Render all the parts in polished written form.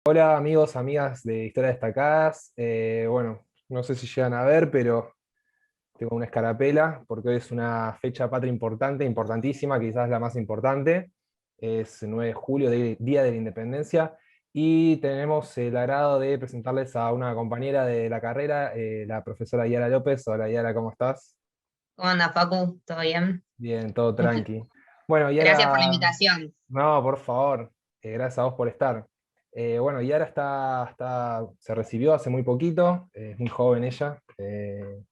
Hola amigos, amigas de Historias Destacadas. Bueno, no sé si llegan a ver, pero tengo una escarapela porque hoy es una fecha patria importante, importantísima, quizás la más importante. Es el 9 de julio, Día de la Independencia, y tenemos el agrado de presentarles a una compañera de la carrera, la profesora Yara López. Hola Yara, ¿cómo estás? ¿Cómo anda, Facu? ¿Todo bien? Bien, todo tranqui. Bueno, Gracias por la Yara, invitación. no, por favor, gracias a vos por estar. Bueno, Yara se recibió hace muy poquito, es muy joven ella,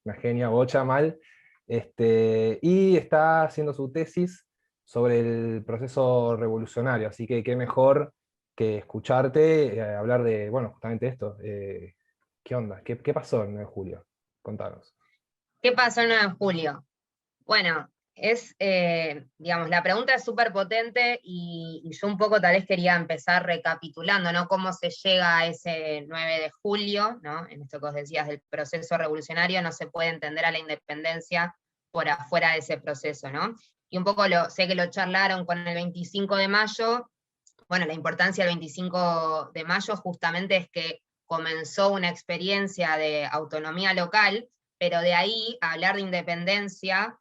una genia, bocha, mal, y está haciendo su tesis sobre el proceso revolucionario, así que qué mejor que escucharte hablar de, bueno, justamente esto. ¿Qué onda? ¿Qué pasó el 9 de julio? Contanos. ¿Qué pasó el 9 de julio? Bueno, digamos, la pregunta es súper potente y yo un poco tal vez quería empezar recapitulando, ¿no? Cómo se llega a ese 9 de julio, ¿no? En esto que os decías del proceso revolucionario, no se puede entender a la independencia por afuera de ese proceso, ¿no? Y un poco sé que lo charlaron con el 25 de mayo. Bueno, la importancia del 25 de mayo justamente es que comenzó una experiencia de autonomía local, pero de ahí a hablar de independencia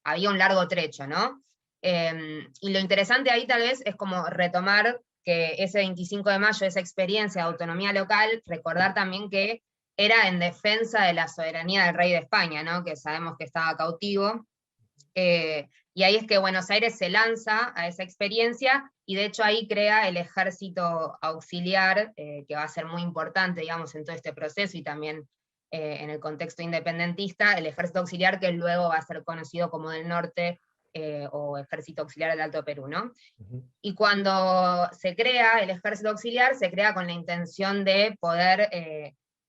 había un largo trecho, ¿no? Y lo interesante ahí tal vez es como retomar que ese 25 de mayo, esa experiencia de autonomía local, recordar también que era en defensa de la soberanía del rey de España, ¿no? Que sabemos que estaba cautivo, y ahí es que Buenos Aires se lanza a esa experiencia y de hecho ahí crea el ejército auxiliar, que va a ser muy importante, digamos, en todo este proceso y también en el contexto independentista, el ejército auxiliar que luego va a ser conocido como del norte, o ejército auxiliar del Alto Perú, ¿no? Ujú. Y cuando se crea el ejército auxiliar, se crea con la intención de poder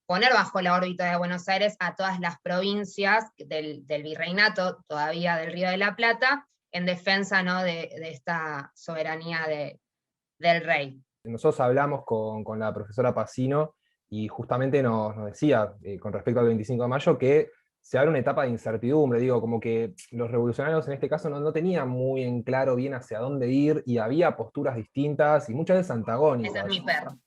poner bajo la órbita de Buenos Aires a todas las provincias del virreinato, todavía del Río de la Plata, en defensa, ¿no? de esta soberanía del rey. Nosotros hablamos con la profesora Pacino y justamente nos decía, con respecto al 25 de mayo, que se abre una etapa de incertidumbre. Digo, como que los revolucionarios en este caso no tenían muy en claro bien hacia dónde ir y había posturas distintas y muchas veces Ese es antagónicas. mi perro.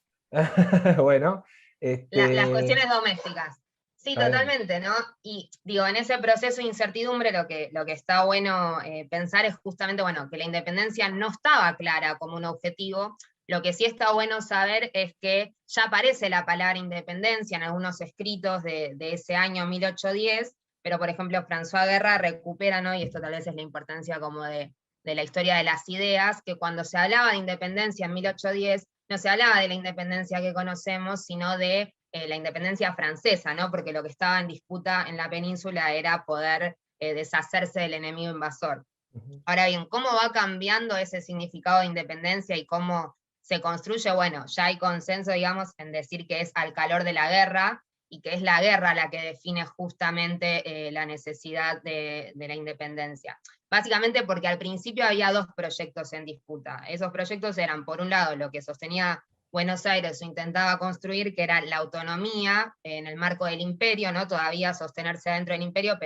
Bueno, Las este, cuestiones domésticas. Sí, está bien. totalmente, ¿no? Y digo, en ese proceso de incertidumbre lo que está bueno pensar es justamente, bueno, que la independencia no estaba clara como un objetivo. Lo que sí está bueno saber es que ya aparece la palabra independencia en algunos escritos de ese año 1810, pero por ejemplo François Guerra recupera, ¿no? Y esto tal vez es la importancia como de la historia de las ideas, que cuando se hablaba de independencia en 1810, no se hablaba de la independencia que conocemos, sino de la independencia francesa, ¿no? Porque lo que estaba en disputa en la península era poder deshacerse del enemigo invasor. Ujú. Ahora bien, ¿cómo va cambiando ese significado de independencia y cómo se construye? Bueno, ya hay consenso, digamos, en decir que es al calor de la guerra y que es la guerra la que define justamente la necesidad de la independencia. Básicamente porque al principio había dos proyectos en disputa. Esos proyectos eran, por un lado, lo que sostenía Buenos Aires o intentaba construir, que era la autonomía en el marco del imperio, ¿no? Todavía sostenerse dentro del imperio,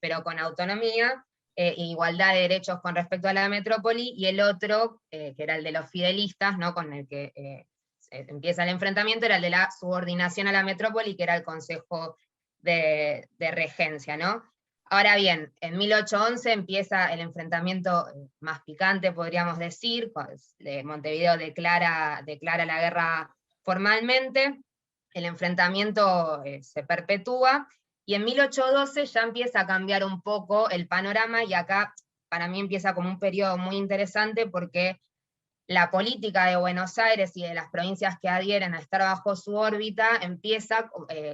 pero con autonomía, igualdad de derechos con respecto a la metrópoli, y el otro, que era el de los fidelistas, ¿no? Con el que empieza el enfrentamiento, era el de la subordinación a la metrópoli, que era el Consejo de Regencia, ¿no? Ahora bien, en 1811 empieza el enfrentamiento más picante, podríamos decir, Montevideo declara la guerra formalmente, el enfrentamiento se perpetúa, y en 1812 ya empieza a cambiar un poco el panorama, y acá para mí empieza como un periodo muy interesante porque la política de Buenos Aires y de las provincias que adhieren a estar bajo su órbita empieza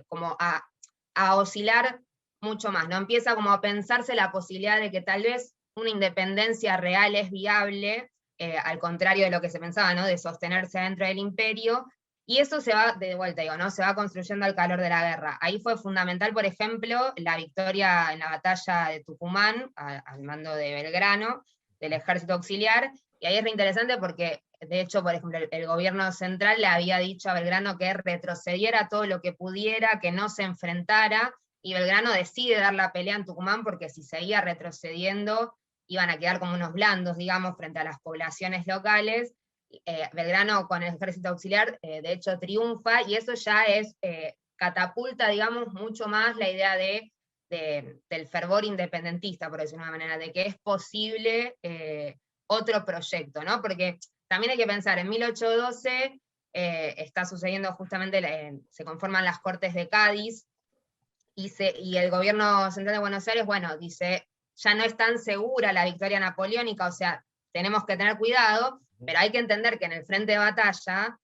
como a oscilar mucho más, ¿no? Empieza como a pensarse la posibilidad de que tal vez una independencia real es viable, al contrario de lo que se pensaba, ¿no? De sostenerse dentro del imperio, y eso se va, de vuelta digo, ¿no? Se va construyendo al calor de la guerra. Ahí fue fundamental, por ejemplo, la victoria en la batalla de Tucumán, al mando de Belgrano, del ejército auxiliar, y ahí es re interesante porque, de hecho, por ejemplo, el gobierno central le había dicho a Belgrano que retrocediera todo lo que pudiera, que no se enfrentara, y Belgrano decide dar la pelea en Tucumán porque si seguía retrocediendo iban a quedar como unos blandos, digamos, frente a las poblaciones locales. Belgrano con el ejército auxiliar, de hecho triunfa, y eso ya es, catapulta, digamos, mucho más la idea del fervor independentista, por decirlo de una manera, de que es posible otro proyecto, ¿no? Porque también hay que pensar, en 1812 está sucediendo justamente, se conforman las Cortes de Cádiz, y el gobierno central de Buenos Aires, bueno, dice, ya no es tan segura la victoria napoleónica, o sea, tenemos que tener cuidado, pero hay que entender que en el frente de batalla,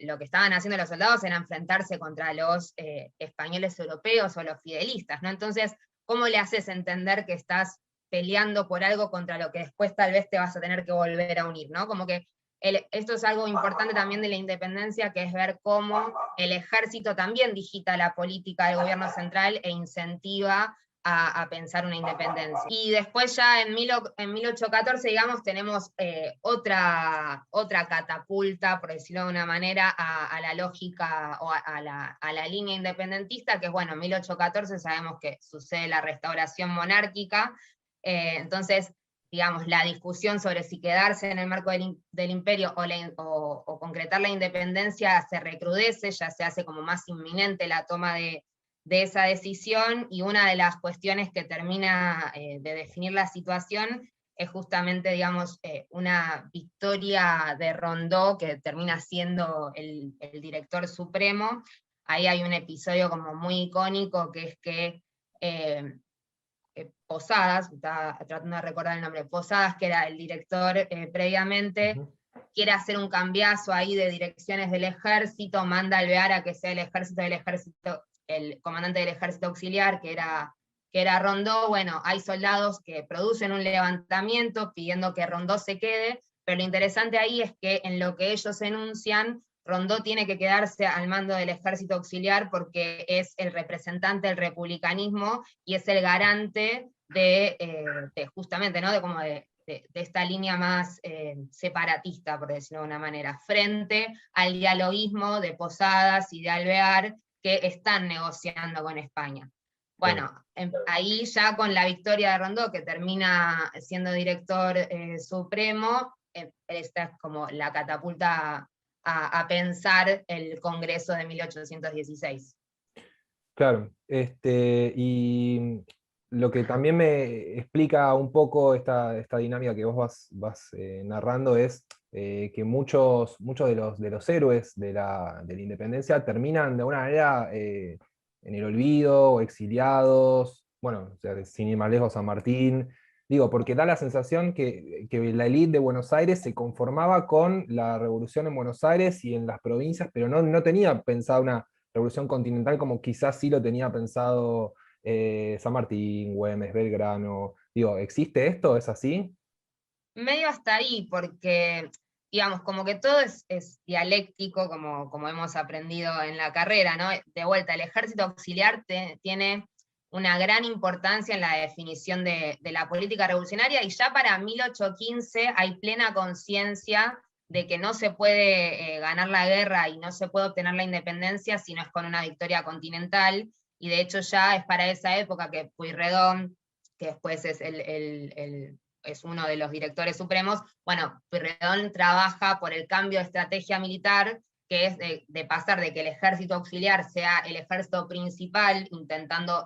lo que estaban haciendo los soldados era enfrentarse contra los españoles europeos o los fidelistas, ¿no? Entonces, ¿cómo le haces entender que estás peleando por algo contra lo que después tal vez te vas a tener que volver a unir, ¿no? Como que esto es algo importante también de la independencia, que es ver cómo el ejército también digita la política del gobierno central e incentiva a pensar una independencia. Y después ya en 1814, digamos, tenemos otra catapulta, por decirlo de una manera, a la lógica o a la línea independentista, que es, bueno, en 1814 sabemos que sucede la restauración monárquica, entonces, digamos, la discusión sobre si quedarse en el marco del imperio o concretar la independencia se recrudece, ya se hace como más inminente la toma de esa decisión, y una de las cuestiones que termina de definir la situación es justamente, digamos, una victoria de Rondó, que termina siendo el director supremo. Ahí hay un episodio como muy icónico, que es que Posadas, estaba tratando de recordar el nombre, Posadas, que era el director previamente, quiere hacer un cambiazo ahí de direcciones del ejército, manda a Alvear a que sea el comandante del ejército auxiliar, que era Rondó. Bueno, hay soldados que producen un levantamiento pidiendo que Rondó se quede, pero lo interesante ahí es que en lo que ellos enuncian, Rondó tiene que quedarse al mando del ejército auxiliar porque es el representante del republicanismo y es el garante de justamente, ¿no? De esta línea más separatista, por decirlo de una manera, frente al dialoguismo de Posadas y de Alvear, que están negociando con España. Bueno, ahí ya con la victoria de Rondó, que termina siendo director supremo, esta es como la catapulta a pensar el Congreso de 1816. Claro, y lo que también me explica un poco esta dinámica que vos vas narrando es que muchos de los héroes de la independencia terminan de alguna manera en el olvido o exiliados, bueno, o sea, sin ir más lejos, San Martín. Digo, porque da la sensación que la élite de Buenos Aires se conformaba con la revolución en Buenos Aires y en las provincias, pero no tenía pensada una revolución continental como quizás sí lo tenía pensado San Martín, Güemes, Belgrano. Digo, ¿existe esto? ¿Es así? Medio hasta ahí, porque, digamos, como que todo es dialéctico, como hemos aprendido en la carrera, ¿no? De vuelta, el ejército auxiliar tiene una gran importancia en la definición de la política revolucionaria, y ya para 1815 hay plena conciencia de que no se puede ganar la guerra y no se puede obtener la independencia si no es con una victoria continental, y de hecho ya es para esa época que Pueyrredón, que después es uno de los directores supremos, bueno, Pueyrredón trabaja por el cambio de estrategia militar, que es de pasar de que el ejército auxiliar sea el ejército principal, intentando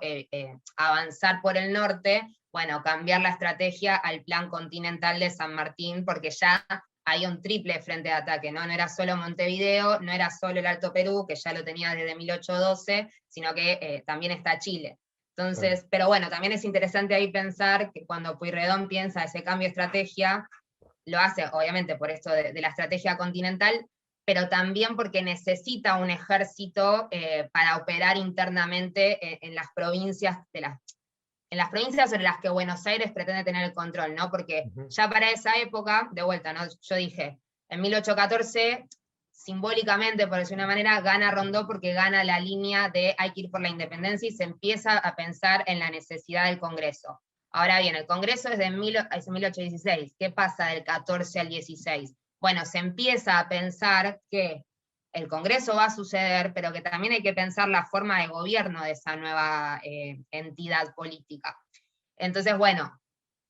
avanzar por el norte, bueno, cambiar la estrategia al plan continental de San Martín, porque ya hay un triple frente de ataque, ¿no? No era solo Montevideo, no era solo el Alto Perú, que ya lo tenía desde 1812, sino que también está Chile. Entonces, pero bueno, también es interesante ahí pensar que cuando Pueyrredón piensa ese cambio de estrategia, lo hace obviamente por esto de la estrategia continental, pero también porque necesita un ejército para operar internamente en las provincias en las provincias sobre las que Buenos Aires pretende tener el control, ¿no? Porque ya para esa época, de vuelta, ¿no? Yo dije, en 1814, simbólicamente, por decir una manera, gana Rondó porque gana la línea de hay que ir por la independencia, y se empieza a pensar en la necesidad del Congreso. Ahora bien, el Congreso es de 1816. ¿Qué pasa del 14 al 16? Bueno, se empieza a pensar que el Congreso va a suceder, pero que también hay que pensar la forma de gobierno de esa nueva entidad política. Entonces, bueno,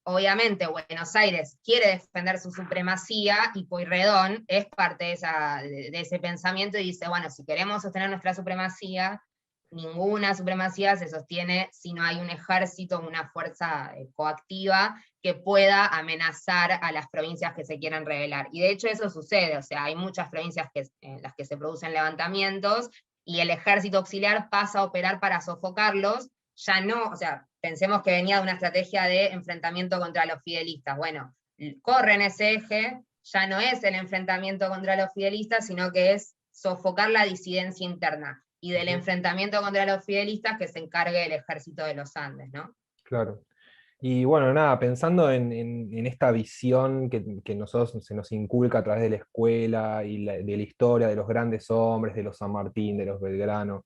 obviamente Buenos Aires quiere defender su supremacía y Pueyrredón es parte de ese pensamiento y dice, bueno, si queremos sostener nuestra supremacía, ninguna supremacía se sostiene si no hay un ejército, una fuerza coactiva que pueda amenazar a las provincias que se quieran rebelar. Y de hecho eso sucede, o sea, hay muchas provincias en las que se producen levantamientos y el ejército auxiliar pasa a operar para sofocarlos, ya no, o sea, pensemos que venía de una estrategia de enfrentamiento contra los fidelistas. Bueno, corren ese eje, ya no es el enfrentamiento contra los fidelistas, sino que es sofocar la disidencia interna y del enfrentamiento contra los fidelistas que se encargue el ejército de los Andes, ¿no? Claro. Y bueno, nada, pensando en esta visión que nosotros se nos inculca a través de la escuela y de la historia de los grandes hombres, de los San Martín, de los Belgrano,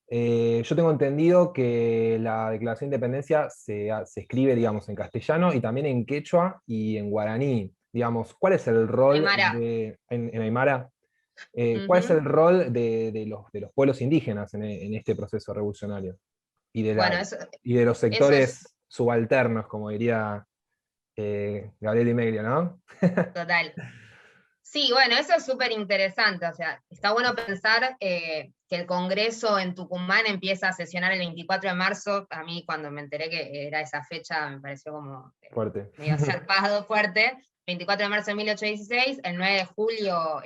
yo tengo entendido que la Declaración de Independencia se escribe, digamos, en castellano y también en quechua y en guaraní. Digamos, ¿cuál es el rol Aymara. en Aymara? ¿Cuál es Ujú. el rol de los pueblos indígenas en este proceso revolucionario? Y Bueno, y de los eso es sectores subalternos, como diría Gabriel y Meglia, ¿no? total. Sí, bueno, eso es súper interesante, o sea, está bueno pensar que el Congreso en Tucumán empieza a sesionar el 24 de marzo, a mí cuando me enteré que era esa fecha me pareció como Fuerte. medio zarpado, fuerte, 24 de marzo de 1816, el 9 de julio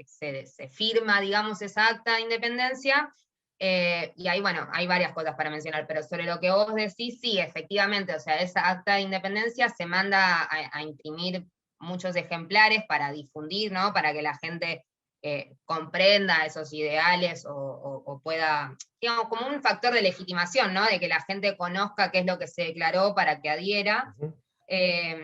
se firma, digamos, esa acta de independencia, y ahí, bueno, hay varias cosas para mencionar, pero sobre lo que vos decís, sí, efectivamente, o sea, esa acta de independencia se manda a imprimir muchos ejemplares para difundir, ¿no? Para que la gente comprenda esos ideales o pueda, digamos, como un factor de legitimación, ¿no? De que la gente conozca qué es lo que se declaró para que adhiera. Ujú.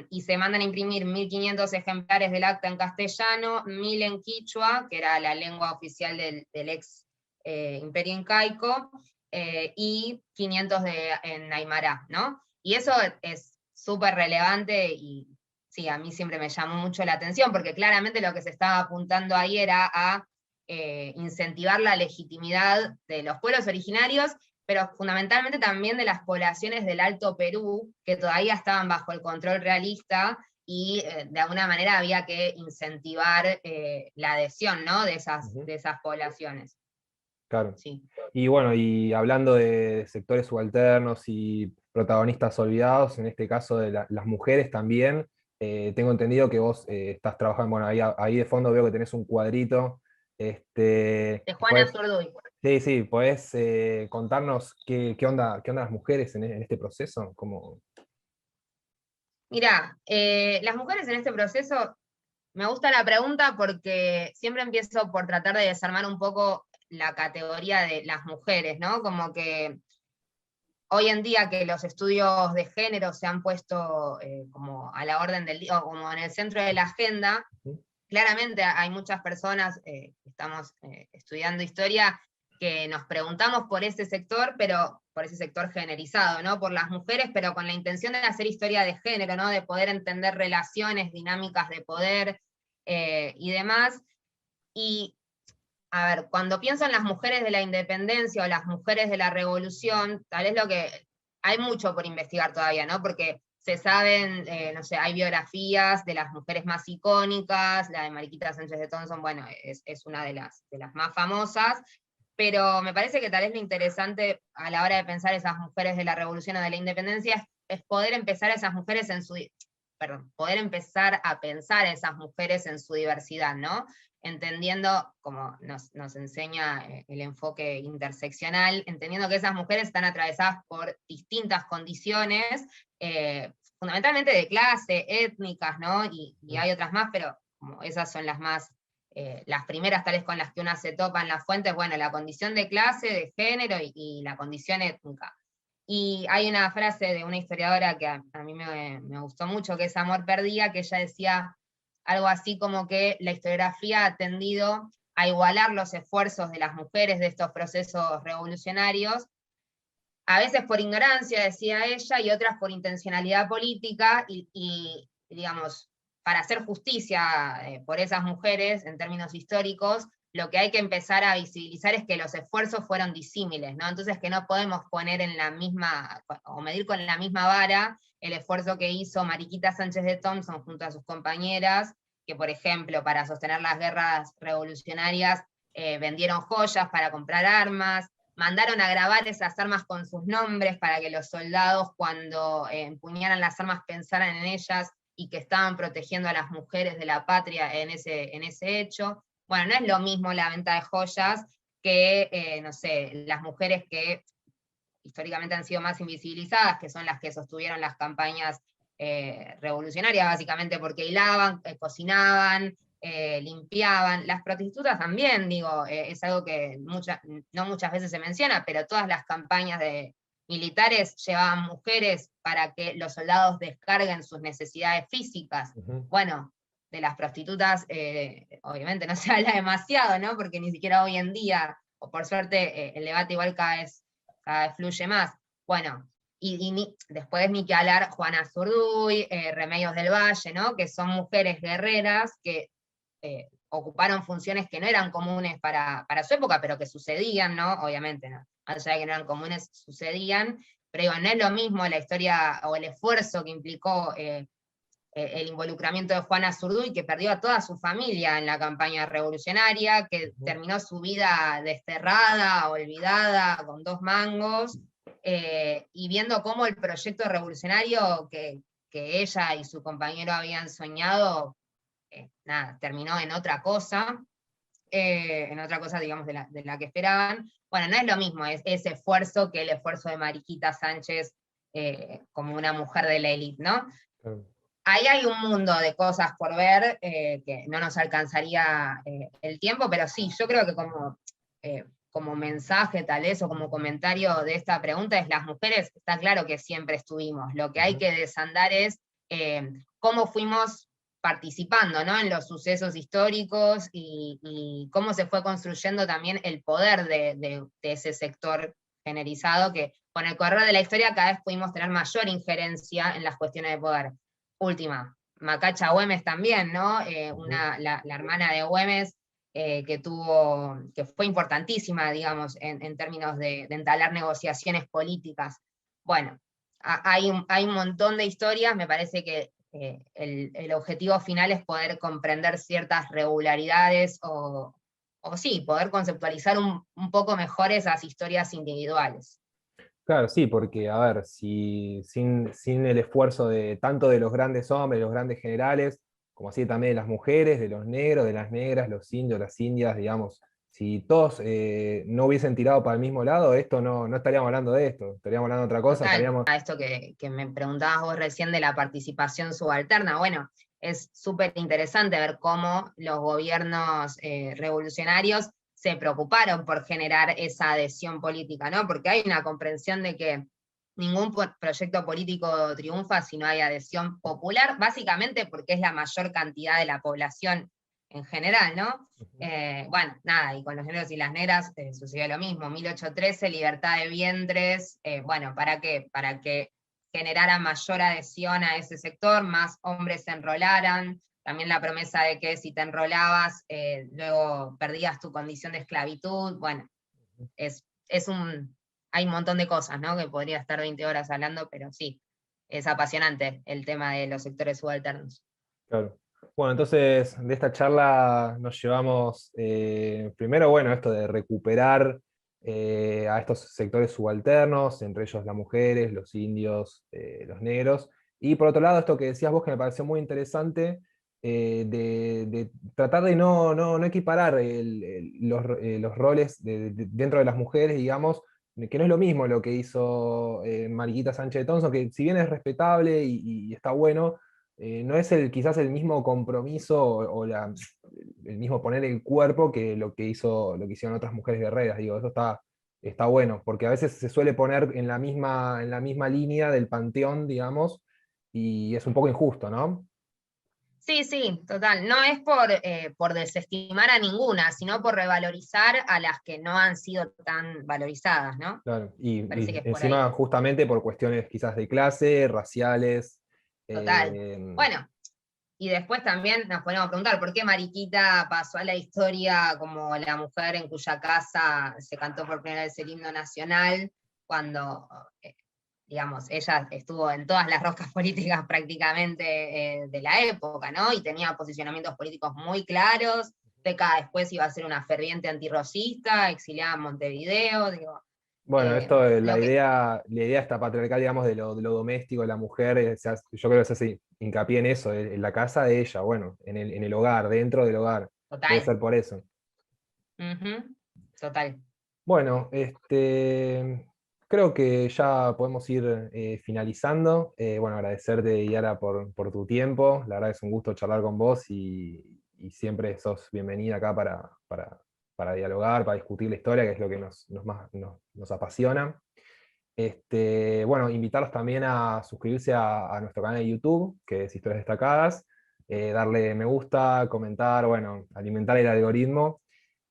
Y se mandan a imprimir 1.500 ejemplares del acta en castellano, 1.000 en quichua, que era la lengua oficial del ex imperio incaico, y 500 en aymara, ¿no? Y eso es súper relevante y sí, a mí siempre me llamó mucho la atención, porque claramente lo que se estaba apuntando ahí era a incentivar la legitimidad de los pueblos originarios, pero fundamentalmente también de las poblaciones del Alto Perú, que todavía estaban bajo el control realista, y de alguna manera había que incentivar la adhesión, ¿no? Ujú. de esas poblaciones. Claro. Sí. Y bueno, y hablando de sectores subalternos y protagonistas olvidados, en este caso de las mujeres también, tengo entendido que vos estás trabajando, bueno, ahí de fondo veo que tenés un cuadrito. De Juana Zurduy. Sí, sí, podés contarnos qué onda las mujeres en este proceso. Como... Mirá, las mujeres en este proceso, me gusta la pregunta porque siempre empiezo por tratar de desarmar un poco la categoría de las mujeres, ¿no? Como que hoy en día que los estudios de género se han puesto como a la orden del día, o como en el centro de la agenda, claramente hay muchas personas que estamos estudiando historia que nos preguntamos por ese sector, pero por ese sector generizado, ¿no? Por las mujeres, pero con la intención de hacer historia de género, ¿no? De poder entender relaciones, dinámicas de poder y demás. Y a ver, cuando pienso en las mujeres de la independencia o las mujeres de la revolución, tal vez lo que hay mucho por investigar todavía, ¿no? Porque se saben, no sé, hay biografías de las mujeres más icónicas, la de Mariquita Sánchez de Thompson, bueno, es una de las más famosas, pero me parece que tal vez lo interesante a la hora de pensar esas mujeres de la revolución o de la independencia es poder empezar a esas mujeres en su, perdón, poder empezar a pensar a esas mujeres en su diversidad, ¿no? Entendiendo, como nos enseña el enfoque interseccional, entendiendo que esas mujeres están atravesadas por distintas condiciones, fundamentalmente de clase, étnicas, ¿no? Y hay otras más, pero como esas son las más, las primeras tales con las que una se topa en las fuentes, bueno, la condición de clase, de género y la condición étnica. Y hay una frase de una historiadora que a mí me gustó mucho, que es Amor Perdida, que ella decía algo así como que la historiografía ha tendido a igualar los esfuerzos de las mujeres de estos procesos revolucionarios, a veces por ignorancia, decía ella, y otras por intencionalidad política, digamos, para hacer justicia por esas mujeres en términos históricos, lo que hay que empezar a visibilizar es que los esfuerzos fueron disímiles, ¿no? Entonces que no podemos poner en la misma, o medir con la misma vara el esfuerzo que hizo Mariquita Sánchez de Thompson junto a sus compañeras, que por ejemplo, para sostener las guerras revolucionarias, vendieron joyas para comprar armas, mandaron a grabar esas armas con sus nombres para que los soldados cuando empuñaran las armas pensaran en ellas y que estaban protegiendo a las mujeres de la patria en ese hecho. Bueno, no es lo mismo la venta de joyas que, no sé, las mujeres que históricamente han sido más invisibilizadas, que son las que sostuvieron las campañas revolucionarias, básicamente porque hilaban, cocinaban, limpiaban. Las prostitutas también, digo, es algo que no muchas veces se menciona, pero todas las campañas militares llevaban mujeres para que los soldados descarguen sus necesidades físicas. Bueno, de las prostitutas, obviamente no se habla demasiado, ¿no? Porque ni siquiera hoy en día, o por suerte, el debate igual cada vez fluye más. Bueno, después ni que hablar Juana Zurduy, Remedios del Valle, ¿no? Que son mujeres guerreras que ocuparon funciones que no eran comunes para su época, pero que sucedían, ¿no? Obviamente, ¿no? Más allá de que no eran comunes, sucedían, pero digo, no es lo mismo la historia o el esfuerzo que implicó el involucramiento de Juana Zurduy, que perdió a toda su familia en la campaña revolucionaria, que terminó su vida desterrada, olvidada, con 2 mangos, y viendo cómo el proyecto revolucionario que ella y su compañero habían soñado, nada, terminó en otra cosa, digamos, de la que esperaban. Bueno, no es lo mismo ese esfuerzo que el esfuerzo de Mariquita Sánchez como una mujer de la élite, ¿no? Ahí hay un mundo de cosas por ver, que no nos alcanzaría el tiempo, pero sí, yo creo que como mensaje tal vez, o como comentario de esta pregunta, es las mujeres, está claro que siempre estuvimos. Lo que hay que desandar es cómo fuimos participando, ¿no? En los sucesos históricos y cómo se fue construyendo también el poder de ese sector generalizado, que con el correr de la historia cada vez pudimos tener mayor injerencia en las cuestiones de poder. Última, Macacha Güemes también, ¿no? La hermana de Güemes, que fue importantísima, digamos, en términos de entablar negociaciones políticas. Bueno, hay un montón de historias, me parece que el objetivo final es poder comprender ciertas regularidades o sí, poder conceptualizar un poco mejor esas historias individuales. Claro, sí, porque, a ver, si sin el esfuerzo de tanto de los grandes hombres, los grandes generales, como así también de las mujeres, de los negros, de las negras, los indios, las indias, digamos, si todos no hubiesen tirado para el mismo lado, esto no estaríamos hablando de esto, estaríamos hablando de otra cosa, Total, estaríamos... a esto que me preguntabas vos recién de la participación subalterna, bueno, es súper interesante ver cómo los gobiernos revolucionarios se preocuparon por generar esa adhesión política, ¿no? Porque hay una comprensión de que ningún proyecto político triunfa si no hay adhesión popular, básicamente porque es la mayor cantidad de la población en general, ¿no? Bueno, nada, y con los negros y las negras sucedió lo mismo, 1813, libertad de vientres, bueno, ¿para qué? Para que generara mayor adhesión a ese sector, más hombres se enrolaran, también la promesa de que si te enrolabas, luego perdías tu condición de esclavitud, bueno, hay un montón de cosas, ¿no? Que podría estar 20 horas hablando, pero sí, es apasionante el tema de los sectores subalternos. Claro. Bueno, entonces de esta charla nos llevamos, primero, bueno, esto de recuperar a estos sectores subalternos, entre ellos las mujeres, los indios, los negros, y por otro lado, esto que decías vos que me pareció muy interesante, de tratar de no equiparar los roles dentro de las mujeres, digamos, que no es lo mismo lo que hizo Mariquita Sánchez de Thompson, que si bien es respetable y está bueno, no es quizás el mismo compromiso el mismo poner el cuerpo que lo que hicieron otras mujeres guerreras. Digo, eso está bueno, porque a veces se suele poner en la misma línea del panteón, digamos, y es un poco injusto, ¿no? Sí, sí, total. No es por desestimar a ninguna, sino por revalorizar a las que no han sido tan valorizadas, ¿no? Claro. Y, Parece que y es por ahí. encima justamente por cuestiones quizás de clase, raciales. Total. eh, Bueno, Y después también nos podemos preguntar por qué Mariquita pasó a la historia como la mujer en cuya casa se cantó por primera vez el himno nacional, cuando, digamos, ella estuvo en todas las roscas políticas prácticamente de la época, ¿no? Y tenía posicionamientos políticos muy claros. Década después iba a ser una ferviente antirrosista, exiliada en Montevideo, digo, Bueno, esto de lo que, la idea esta patriarcal, digamos, de lo doméstico, de la mujer, yo creo que se hace hincapié en eso, en la casa de ella, bueno, en el hogar, dentro del hogar. Debe total, ser por eso. ujú, total. Bueno, creo que ya podemos ir finalizando. Bueno, agradecerte, Yara, por tu tiempo. La verdad es un gusto charlar con vos y siempre sos bienvenida acá para dialogar, para discutir la historia, que es lo que nos apasiona. Bueno, invitarlos también a suscribirse a nuestro canal de YouTube, que es Historias Destacadas, darle me gusta, comentar, bueno, alimentar el algoritmo.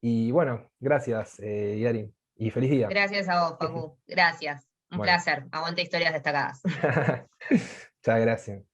Y bueno, gracias, Yari, y feliz día. Gracias a vos, Facu. Gracias. Un Bueno, placer. Aguante historias destacadas. muchas gracias.